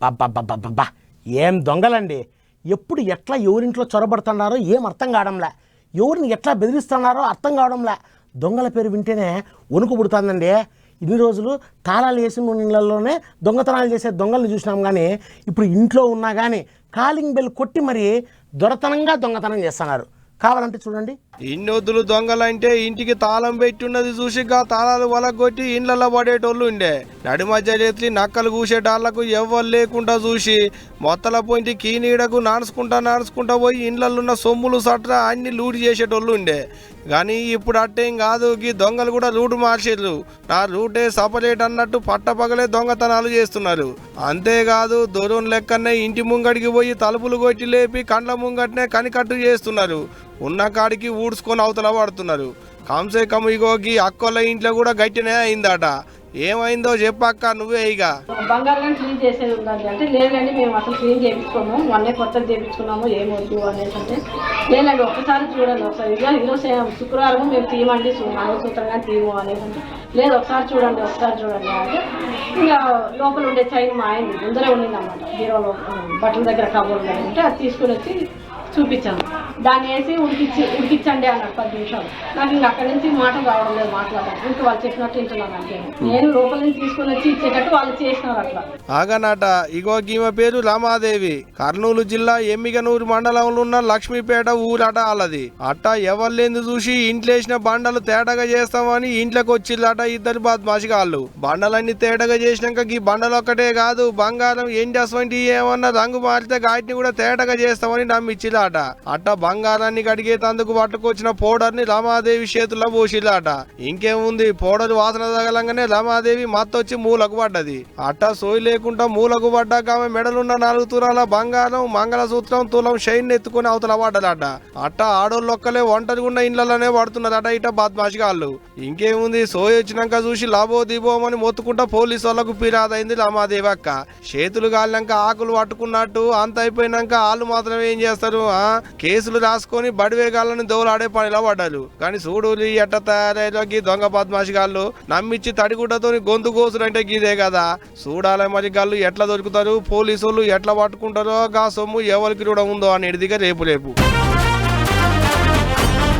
బాబ్బా ఏం దొంగలండి. ఎప్పుడు ఎట్లా ఎవరింట్లో చొరబడుతున్నారో ఏం అర్థం కావడంలే, ఎవరిని ఎట్లా బెదిరిస్తున్నారో అర్థం కావడంలే. దొంగల పేరు వింటేనే వణుకు పుడుతుందండి. ఇన్ని రోజులు తాళాలు వేసిన ఇళ్లలోనే దొంగతనాలు చేసే దొంగలను చూసినాం, కానీ ఇప్పుడు ఇంట్లో ఉన్నా కానీ కాలింగ్ బెల్ కొట్టి మరి దొరతనంగా దొంగతనం చేస్తున్నారు. కావాలంటే చూడండి. ఇన్నొద్దులు దొంగలంటే ఇంటికి తాళం పెట్టున్నది చూసి తాళాలు వలగొట్టి ఇండ్లలో పడేటోళ్ళు ఉండే. నడి మధ్య చేతి నక్కలు కూసేటాళ్లకు ఎవ్వరు లేకుండా చూసి మొత్తల పోయింటి కీనీడకు నడుచుకుంటా పోయి ఇండ్లలో ఉన్న సొమ్ములు సట్ర అన్ని లూటు చేసేటోళ్ళు ఉండే. కానీ ఇప్పుడు అట్టేం కాదు, ఈ దొంగలు కూడా రూటు మార్చేరు. నా రూటే సపరేట్ అన్నట్టు పట్టపగలే దొంగతనాలు చేస్తున్నారు. అంతేకాదు దొరం లెక్కనే ఇంటి ముంగడికి పోయి తలుపులు కొట్టి లేపి కండ్ల ముంగట్నే కనికట్టు చేస్తున్నారు. ఉన్న కాడికి ఊడ్చుకొని అవతల పడుతున్నారు. కంసే కమ్ ఇగోకి అక్కోళ్ళ ఇంట్లో కూడా గట్టినే అయిందట. ఏమైందో చెప్పక్క నువ్వే. ఇక బంగారం క్లీన్ చేసేది ఉందండి అంటే లేదండి, మేము అసలు క్లీన్ చేయించుకోము, మొన్నే కొత్తది చేయించుకున్నాము, ఏమొద్దు అనేసి అంటే లేదండి ఒక్కసారి చూడండి, ఒకసారి ఈరోజు శుక్రవారం మేము తీయమండి మంగళసూత్రంగా తీయము అనేసి అంటే లేదు ఒకసారి చూడండి అంటే ఇంకా లోపల ఉండే చైన్ మా ఆయన ముందరే ఉండింది అన్నమాట. హీరోలో బట్టల దగ్గర కబోర్డ్ ఉంటే అది తీసుకుని వచ్చి చూపించాను. దాన్ని వేసి ఉడికించండి అన్నాడు 10 నిమిషాలు. నాకు ఇంక అక్కడి నుంచి మాట రావడం లేదు, మాట్లాడాలి ఇంకా వాళ్ళు చెప్పినట్టు వింటున్నాను. అంటే నేను లోపల నుంచి తీసుకుని వచ్చి ఇచ్చేటట్టు వాళ్ళు చేసినారు అట్లా. ఆగనాట ఇగో ఈమె పేరు రమాదేవి. కర్నూలు జిల్లా ఎమ్మిగనూరు మండలంలో ఉన్న లక్ష్మీపేట ఊరట వాళ్ళది. అట్ట ఎవరిలేందు చూసి ఇంట్లేసిన బండలు తేటగా చేస్తామని ఇంట్లోకి వచ్చిల్లట ఇద్దరు బద్మాషిగాళ్ళు. బండలన్నీ తేటగా చేసినాక ఈ బండలు ఒక్కటే కాదు, బంగారం ఎంజస్వంటి ఏమన్నా రంగు మారితే గాటిని కూడా తేటగా చేస్తామని నమ్మిచ్చిలా. అట్ట బంగారాన్ని కడిగేతందుకు పట్టుకొచ్చిన పౌడర్ ని రమాదేవి చేతుల్లో పోసిలాట. ఇంకేముంది, పౌడర్ వాసన తగలంగానే రమాదేవి మత్తొచ్చి మూలకు పడ్డది. అట్ట సోయి లేకుండా మూలకు పడ్డాక ఆమె మెడలున్న 4 తులాల బంగారం, మంగళసూత్రం, తులం షైన్ ఎత్తుకుని అవతల పడ్డదట. అట్ట ఆడోళ్ళొక్కలే ఒంటరిగా ఉన్న ఇండ్లలోనే పడుతున్నారట ఇట బద్మాషిగాళ్ళు. ఇంకేముంది, సోయి వచ్చినాక చూసి లాభో దిబోమని మొత్తుకుంటా పోలీసు వాళ్ళకు ఫిర్యాదైంది రమాదేవి అక్క. చేతులు కాలినాక ఆకులు పట్టుకున్నట్టు అంత అయిపోయినాక వాళ్ళు మాత్రం ఏం చేస్తారు, కేసులు రాసుకొని బడివేగాళ్ళని దోలాడే పనిలో పడ్డారు. కానీ చూడు ఎట్ట తయారయ్యేకి దొంగ బద్మాషిగాళ్ళు నమ్మిచ్చి తడిగుడ్డతో గొంతు కోసులంటే గీదే కదా. చూడాలి మరి గాళ్ళు ఎట్లా దొరుకుతారు, పోలీసులు ఎట్లా పట్టుకుంటారో, గా సొమ్ము ఎవరికి కూడా ఉందో అనేది రేపు